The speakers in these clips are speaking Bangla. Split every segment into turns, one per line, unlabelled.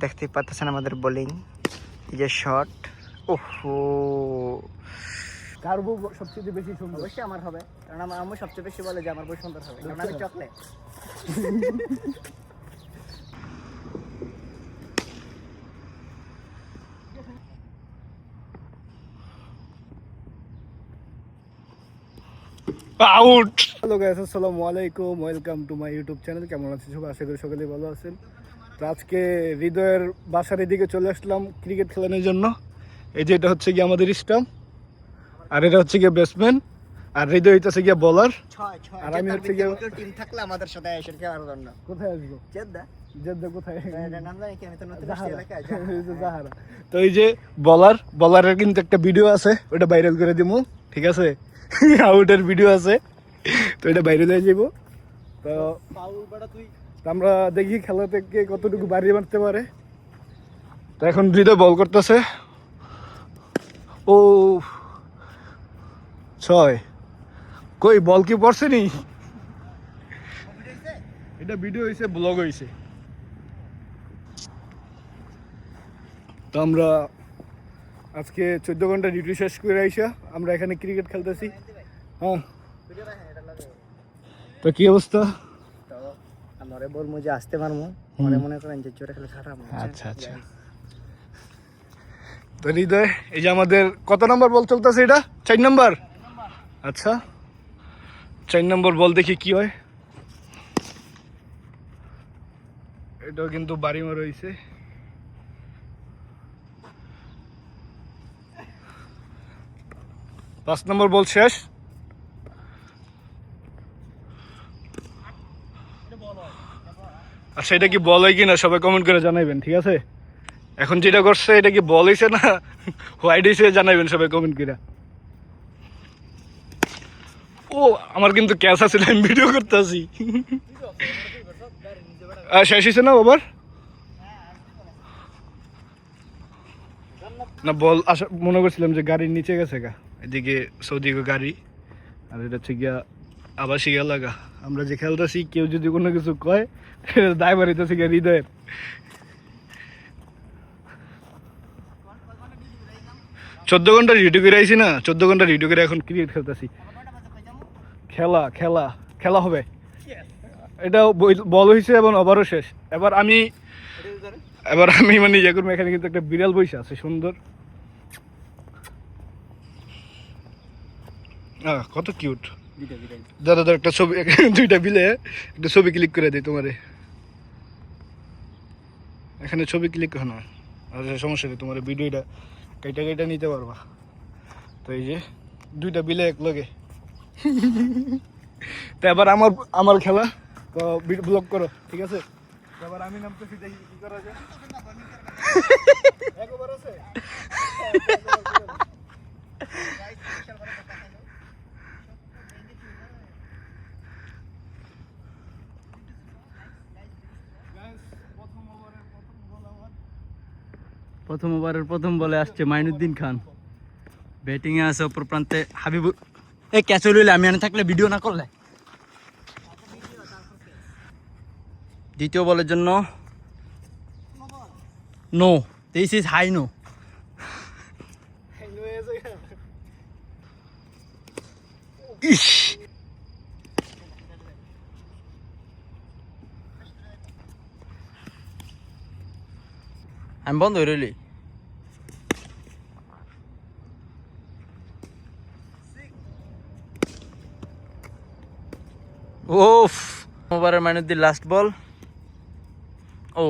দেখতেই পাচ্ছেন আমাদের বোলিং, এই যে শট। ওহো,
কার বউ সবচেয়ে বেশি সুন্দর?
অবশ্যই আমার হবে, কারণ আমার আম্মু সবচেয়ে বেশি বলে যে আমার বউ সুন্দর হবে, কারণ আমি চকলেট।
আউট। হ্যালো গাইস, আসসালামু আলাইকুম, welcome to my YouTube channel. কেমন আছেন সবাই? আশা করি সকলেই ভালো আছেন। তো আজকে হৃদয়ের বাসার এদিকে চলে আসলাম ক্রিকেট খেলানোর জন্য। এই যে এটা হচ্ছে গিয়ে আমাদের স্টাম্প, আর এটা হচ্ছে গিয়ে ব্যাটসম্যান, আর হৃদয় হইতেছে গিয়ে বলার। আর আমি হচ্ছে গিয়ে
টিম থাকলে আমাদের সাথে এসে খেলার জন্য।
কোথায় আসবো?
জেদ্দা।
জেদ্দা কোথায়?
নাম জানি কি, আমি তো নতুন
জাহারা।
এলাকায়।
এই যে জাহারা। তো এই যে বলারের কিন্তু একটা ভিডিও আছে, ওটা ভাইরাল করে দিমু, ঠিক আছে? আউটের ভিডিও আছে, তো এটা ভাইরাল হয়ে যাবো। তো আমরা দেখি খেলা থেকে কতটুকু বাড়ি মারতে পারে। তো এখন হৃদয় বল করতেছে। ও 6, কই বল কি পড়ছে নি? এটা ভিডিও হয়েছে, ব্লগ হয়েছে। তো আমরা আজকে 14 ঘন্টা ডিউটি শেষ করে আইসা আমরা এখানে ক্রিকেট খেলতেছি। হ্যাঁ, তো কি অবস্থা?
তো আমারে বলমু যে আসতে পারমু, মনে মনে করেন যে জোরে খেলে খারাপ।
আচ্ছা আচ্ছা। তো হৃদয়, এই যে আমাদের কত নম্বর বল চলতেছে? এটা 4 নম্বর। আচ্ছা, 4 নম্বর বল দেখি কি হয়। এটাও কিন্তু বাড়ি মার হয়েছে। পাঁচ নম্বর বল শেষ। আচ্ছা, এটা কি বল হয় কিনা সবাই কমেন্ট করে জানাইবেন, ঠিক আছে? এখন যেটা করছে এটা কি বল হয়েছে না হোয়াইট হয়েছে জানাইবেন সবাই কমেন্ট করে। ও, আমার কিন্তু ক্যাচ আছে, আমি ভিডিও করতেছি। শেষ হয়েছে না ওভার? না, বল আসা মনে করছিলাম যে গাড়ির নিচে গেছে গা, এদিকে সৌদি গাড়ি। আর এটা হচ্ছে গিয়া আবাসিক এলাকা। আমরা যে খেলতেছি, কেউ যদি কোনো কিছু কয় দায়ভার হইতেছে গিয়া হৃদয়ের। 14 ঘন্টা ডিউটি করে আইছি না, 14 ঘন্টা ডিউটি করে এখন ক্রিকেট খেলতেছি। খেলা খেলা খেলা হবে। এটা বল হয়েছে এবং ওভারও শেষ। এবার আমি মানে ইয়ে করবো। এখানে কিন্তু একটা বিড়াল বইসা আছে সুন্দর, কত কিউট। দাদা একটা ছবি, দুইটা বিলে একটা ছবি ক্লিক করে দিই তোমারে। এখানে ছবি ক্লিক হয় না, আচ্ছা সমস্যা নেই, তোমার ভিডিওটা কেটে নিতে পারবা। তো এই যে দুইটা বিলে এক লগে। তো এবার আমার খেলা, তো ব্লগ করো, ঠিক আছে? এবার আমি নামতেছি, দেখি কি করা যায়। একবার আছে।
প্রথম ওভারের প্রথম বলে আসছে মাইনুদ্দিন খান, ব্যাটিং এ আছে অপর প্রান্তে হাবিবুর। এই ক্যাচ লইলে আমি আনে থাকলে ভিডিও না করলে। দ্বিতীয় বলের জন্য no, this is high no. ইস, আমি বন্ধ হয়ে রইলি। ওফ, ওভারের মাইনুদ্দিন লাস্ট বল। ও,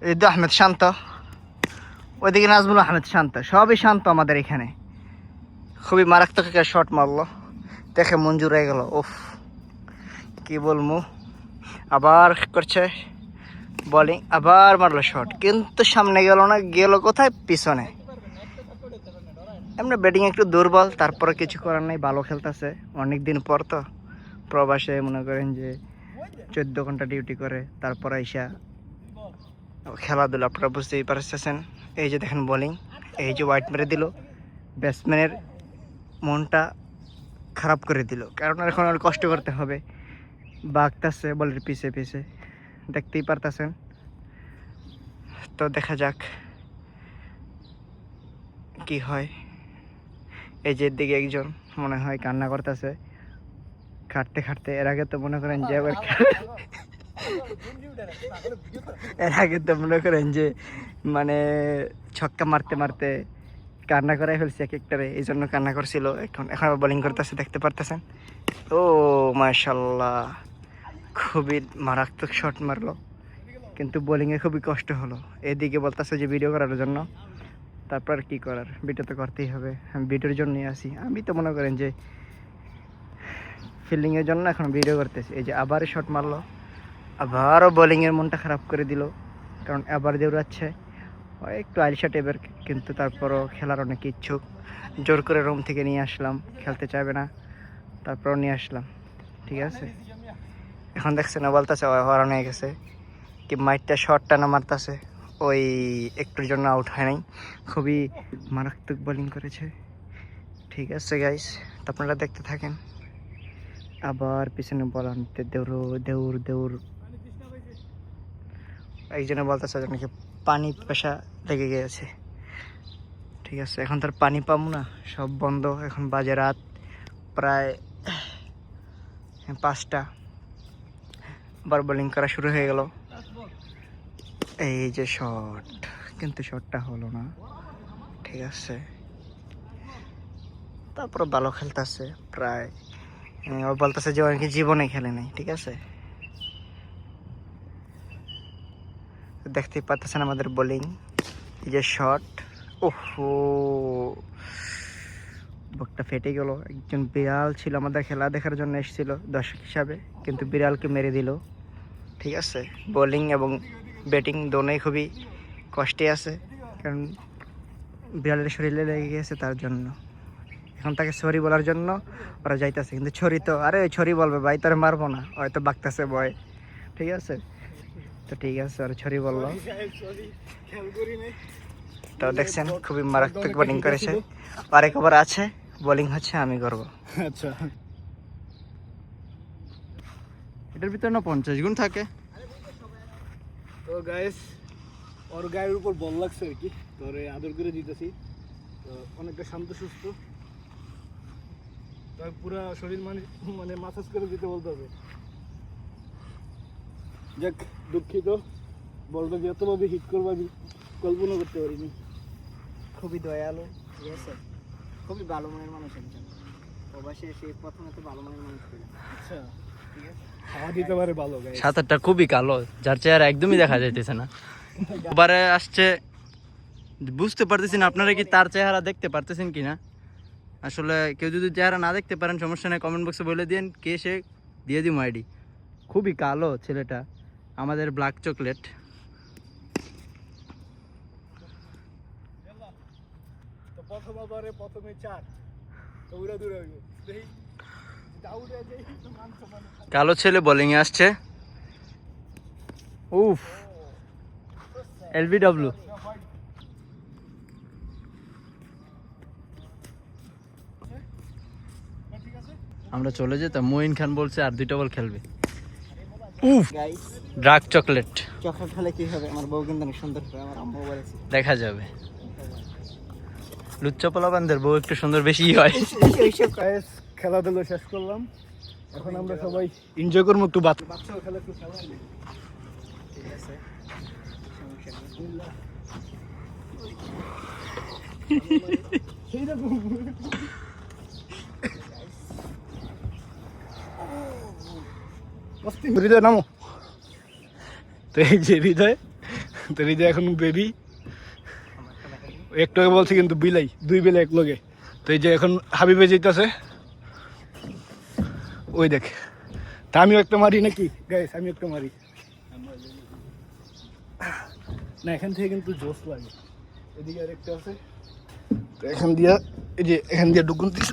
এই তো আহমেদ শান্ত, ওইদিকে নাজমুল আহমেদ শান্ত, সবই শান্ত আমাদের এখানে। খুবই মারাত্মক একটা শট মারলো, দেখে মঞ্জুর হয়ে গেল। ওফ, কি বলবো। আবার করছে বোলিং, আবার মারলো শট, কিন্তু সামনে গেল না, গেল কোথায়? পিছনে। এমনি ব্যাটিং একটু দুর্বল, তারপরে কিছু করার নেই, ভালো খেলতেছে। অনেক দিন পর তো প্রবাসে, মনে করেন যে 14 ঘন্টা ডিউটি করে, তারপর আইসা খেলাধুলা, আপনারা বুঝতেই পারতেছেন। এই যে দেখেন বোলিং, এই যে হোয়াইট মেরে দিল। ব্যাটসম্যানের মনটা খারাপ করে দিল, কারণ এখন আর কষ্ট করতে হবে। বাগতাছে বলের পিছে পিছে, দেখতেই পারতেছেন। তো দেখা যাক কি হয়। এই যে দিকে একজন মনে হয় কান্না করতেছে খাটতে খাটতে। এর আগে তো মনে করেন যে আবার এর আগে তো মনে করেন যে মানে ছক্কা মারতে মারতে কান্না করাই ফেলছে এক একটারে, এই জন্য কান্না করছিল। এখন আবার বোলিং করতেছে, দেখতে পারতেছেন। ও মাশাল্লাহ, খুবই মারাত্মক শট মারলো, কিন্তু বোলিংয়ে খুবই কষ্ট হলো। এদিকে বলতেছে যে ভিডিও করার জন্য, তারপর কি করার, ভিডিও তো করতেই হবে। আমি ভিডিওর জন্যই আসি। আমি তো মনে করেন যে ফিল্ডিংয়ের জন্য এখন ভিডিও করতেছি। এই যে আবার শট মারলো, আবারও বোলিংয়ের মনটা খারাপ করে দিল, কারণ আবার দৌড়াচ্ছে। একটু আইলশা টাইপের, কিন্তু তারপরও খেলার অনেক ইচ্ছুক। জোর করে রুম থেকে নিয়ে আসলাম, খেলতে চাইবে না, তারপরও নিয়ে আসলাম। ঠিক আছে, এখন দেখছেন না বলতেছে হরান হয়ে গেছে, কি মাইটটা শটটা না মারতেছে, ওই একটুর জন্য আউট হয় নাই। খুবই মারাত্মক বোলিং করেছে। ঠিক আছে গাইস, তো আপনারা দেখতে থাকেন। আবার পিছনে বল আনতে দৌড় দৌড় দৌড়। একজনে বলতেছে নাকি পানি পেশা লেগে গিয়েছে। ঠিক আছে, এখন তার পানি পাবো না, সব বন্ধ। এখন বাজে রাত প্রায় 5টা। আবার বোলিং করা শুরু হয়ে গেল। এই যে শট, কিন্তু শটটা হলো না। ঠিক আছে, তারপর ভালো খেলতেছে প্রায়। ও বলতেছে যে অনেকে জীবনে খেলে নাই। ঠিক আছে, দেখতেই পাচ্ছেন আমাদের বোলিং। এই যে শট, ওহো, বকটা ফেটে গেল। একজন বিড়াল ছিল আমাদের খেলা দেখার জন্য এসেছিল দর্শক হিসাবে, কিন্তু বিড়ালকে মেরে দিল। ঠিক আছে, বোলিং এবং ব্যাটিং দোনোই খুবই কষ্টে আছে, কারণ বিড়ালের শরীরে লেগে গেছে, তার জন্য এখন তাকে ছড়ি বলার জন্য ওরা যাইতেছে। কিন্তু ছড়ি তো, আরে ওই ছড়ি বলবে ভাই, তোর মারবো না, হয়তো বাগতেছে বয়। ঠিক আছে, তো ঠিক আছে, আর ছড়ি বললো। তো দেখছেন খুবই মারাত্মক বোলিং করেছে। আরেক ওভার আছে, বোলিং হচ্ছে আমি করবো।
আচ্ছা,
এটার ভিতরে না 50 গুণ থাকে।
তো গাইস, ওর গায়ের উপর বল লাগছে আর কি, তোরে আদর করে দিতেছি। তো অনেকটা শান্ত সুস্থ, তার পুরা শরীর মানে মাসাজ করে দিতে বলতে হবে। যাক, দুঃখিত, বলটা যে এতভাবে হিট করবো আমি কল্পনা করতে পারিনি।
খুবই দয়ালু। ঠিক আছে, খুবই ভালো মনের মানুষ একজন। প্রবাসে এসে প্রথমে তো ভালো মনের মানুষ ছিল।
আচ্ছা, ঠিক আছে, খাওয়া দিতে পারে ভালো গাইস।
সাঁতারটা খুবই কালো, যার চেহারা একদমই দেখা যাইতেছে না। এবারে আসছে, বুঝতে পারতেছি না আপনারা কি তার চেহারা দেখতে পারতেছেন কিনা। আসলে কেউ যদি চেহারা না দেখতে পারেন সমস্যা নেই, কমেন্ট বক্সে বলে দিন কে সে, দিয়ে দিম আইডি। খুবই কালো ছেলেটা, আমাদের ব্ল্যাক চকলেট।
তো প্রথম ওভারে প্রথমে 4, তো উড়া দূরে হইব। দেখি দাউড়ে যাই তো মান সমান।
কালো ছেলে বোলিং এ আসছে। উফ, এলবিডব্লিউ। আমরা চলে যেতাম, মঈন খান বলছে আর 2টা বল খেলবে। উফ,
গাইস,
ডার্ক চকলেট।
চকলেট খেলে কি হবে? আমার বউ কিন্তু অনেক সুন্দর হবে, আমার আম্মু বলেছে।
দেখা যাবে, লুচ্চা পোলাপানদের বউ একটু সুন্দর বেশি হয়।
এইসব
গাইস, খেলাধুলা শেষ করলাম, এখন আমরা সবাই এনজয় করবো একটু। বাচ্চাও খেলা একটু খেলা।
ঠিক আছে, সমস্যা নেই।
হৃদয় নামো। তো এই যে হৃদয়, তো হৃদয় এখন বেবি, একটু আগে বলছে কিন্তু বিলাই, 2 বেলা এক লগে। তো এই যে এখন হাবিবে যেতেছে, ওই দেখ। তা আমিও একটা মারি নাকি গাইস, আমি একটা মারি না, এখান থেকে কিন্তু জোশ লাগে। এদিকে আরেকটা আছে, তো এখান দিয়া, এই যে এখান দিয়ে ঢুকুন দিস,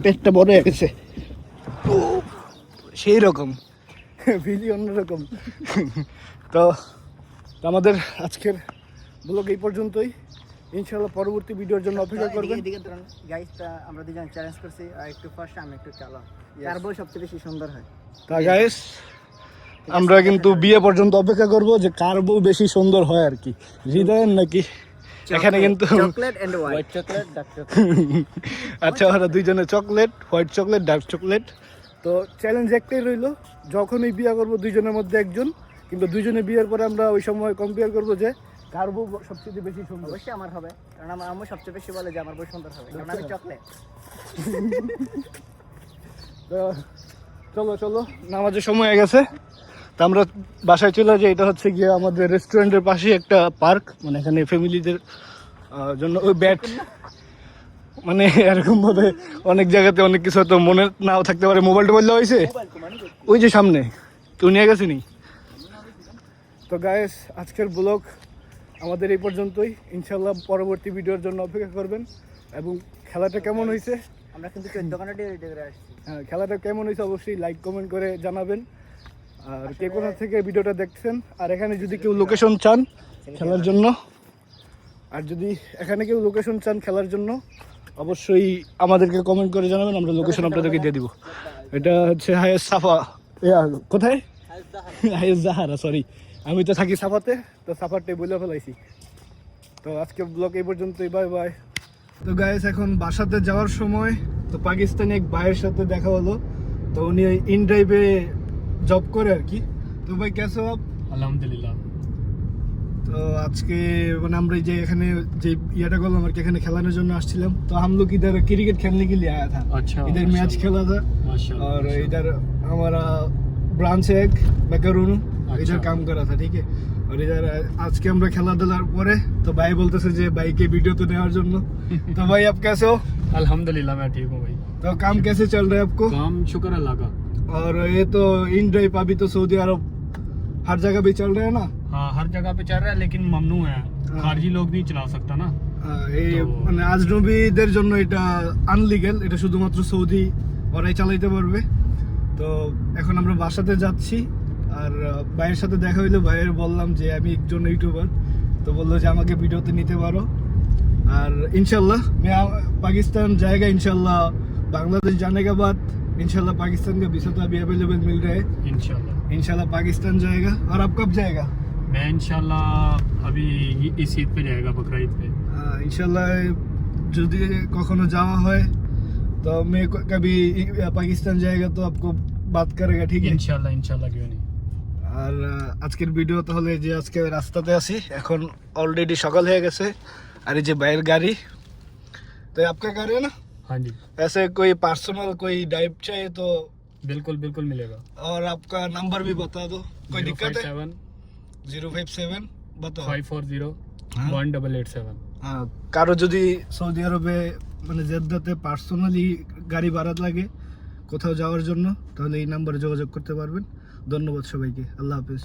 পেটটা বড় হয়ে গেছে। ও সেই রকম ফিলি অন্যরকম। তো আমাদের আজকের ব্লগ এই পর্যন্তই। ইনশাল্লাহ পরবর্তী ভিডিওর জন্য অপেক্ষা করবেন।
এদিকে ধরুন গাইসটা আমরা দুজন চ্যালেঞ্জ করছি, আর একটু ফার্স্ট আমি একটু চালা, তার বউ সবচেয়ে বেশি সুন্দর হয়।
তা গাইস আমরা কিন্তু বিয়ে পর্যন্ত অপেক্ষা করব যে কার বউ বেশি সুন্দর হয় আর কি, হৃদয়ের নাকি। এখানে কিন্তু
chocolate and white chocolate, dark chocolate.
আচ্ছা ওরা দুইজনে chocolate, white chocolate, dark chocolate. তো চ্যালেঞ্জ একটাই রইলো, যখনই বিয়ে করবো দুইজনের মধ্যে একজন, কিন্তু দুইজনে বিয়ের পরে আমরা ওই সময় কম্পেয়ার করবো যে কার বউ সবচেয়ে বেশি সুন্দর।
অবশ্যই আমার হবে, কারণ আমার আম্মু সবচেয়ে বেশি বলে যে আমার বউ সুন্দর হবে, কারণ আমি চকলেট।
তো চলো চলো, নামাজের সময় হয়ে গেছে, তো আমরা বাসায় চলে যাই। এটা হচ্ছে গিয়ে আমাদের রেস্টুরেন্টের পাশে একটা পার্ক, মানে এখানে ফ্যামিলিদের জন্য ওই ব্যাট, মানে এরকম ভাবে অনেক জায়গাতে অনেক কিছু হয়তো মনে নাও থাকতে পারে। মোবাইল টোবাইল দেওয়া হয়েছে ওই যে সামনে, কেউ নিয়ে গেছিনি। তো গাইস আজকের ব্লগ আমাদের এই পর্যন্তই। ইনশাল্লাহ পরবর্তী ভিডিওর জন্য অপেক্ষা করবেন। এবং খেলাটা কেমন হয়েছে,
আমরা কিন্তু 14 ঘন্টা ডিউটি করে আসছি।
হ্যাঁ খেলাটা কেমন হয়েছে অবশ্যই লাইক কমেন্ট করে জানাবেন। আর কে কোথা থেকে ভিডিওটা দেখছেন, আর এখানে যদি কেউ লোকেশন চান খেলার জন্য, আর যদি এখানে কেউ লোকেশন চান খেলার জন্য অবশ্যই আমাদেরকে কমেন্ট করে জানাবেন, আমরা লোকেশন আপনাদেরকে দিয়ে দিব। এটা হচ্ছে হায়েস সাফা, কোথায় হায়েস জাহারা, সরি আমি তো থাকি সাফাতে, তো সাফারটাই বলে ফেলাইছি। তো আজকে ব্লগ এই পর্যন্তই, বাই বাই। তো গাইস এখন বাসাতে যাওয়ার সময় তো পাকিস্তানি এক ভাইয়ের সাথে দেখা হলো, তো উনি ওই ইন ড্রাইভে জব করে আর কি। তো ভাই কেসো আপ?
अल्हम्दुलिल्लाह।
তো আজকে মানে আমরা যে এখানে যে ইয়েটা করলাম আর কি, এখানে খেলানোর জন্য আসছিলাম। তো हम लोग इधर क्रिकेट खेलने के लिए आया था,
अच्छा,
इधर मैच
माशाल्लाह।
खेला था।
माशाल्लाह,
और
माशाल्लाह।
इधर हमारा ब्रांच है एक बेकारुनु, इधर काम करा था, ठीक है। और इधर আজকে আমরা খেলা দেওয়ার পরে তো ভাই বলতেছে যে ভাইকে ভিডিও তো নেওয়ার জন্য। तो भाई आप कैसे हो?
अल्हम्दुलिल्लाह मैं ठीक हूँ भाई।
तो काम कैसे चल रहा है आपको?
काम शुक्र अल्लाह का।
और ये तो इन ड्राइव अभी तो सऊदी अरब हर जगह भी चल रहे हैं ना।
हाँ हर जगह पे चल रहा है, लेकिन ममनू है, खारजी लोग नहीं चला सकता ना।
এই
তো-
মানে আজনবীদের জন্য এটা আনলিগ্যাল, এটা শুধুমাত্র সৌদি ওরাই চালাইতে পারবে। তো এখন আমরা বাসাতে যাচ্ছি, আর ভাইয়ের সাথে দেখা হইলো। ভাইয়ের বললাম যে আমি একজন ইউটিউবার, তো বললো যে আমাকে ভিডিওতে নিতে পারো। আর इंशाल्लाह मैं पाकिस्तान जाएगा इंशाल्लाह, बांग्लादेश जाने के बाद इंशाल्लाह पाकिस्तान का वीजा तो अभी अवेलेबल मिल रहा है। इंशाल्लाह पाकिस्तान जाएगा। और आप कब जाएगा?
मैं इंशाल्लाह अभी इस ईद पे जाएगा, बकरा ईद पे।
इंशाल्लाह যদি কখনো যাওয়া হয় तो मैं कभी पाकिस्तान जाएगा तो आपको बात करेगा, ठीक है।
इंशाल्लाह इंशाल्लाह क्यों नहीं।
আর আজকের ভিডিও তাহলে যে আজকে রাস্তাতে আছি, এখন অলরেডি সকাল হয়ে গেছে। আর এই যে বাইরের গাড়ি, তো आपका गाड़ी है ना?
हाँ जी
ऐसे कोई पर्सनल कोई ड्राइव चाहिए तो,
बिल्कुल बिल्कुल मिलेगा।
और आपका नंबर भी बता दो, कोई दिक्कत है?
057
057 बताओ।
540
हाँ।
1887।
হ্যাঁ, কারো যদি সৌদি আরবে মানে জেদ্দাতে পার্সোনালি গাড়ি ভাড়া লাগে কোথাও যাওয়ার জন্য, তাহলে এই নাম্বারে যোগাযোগ করতে পারবেন। ধন্যবাদ সবাইকে, আল্লাহ হাফেজ।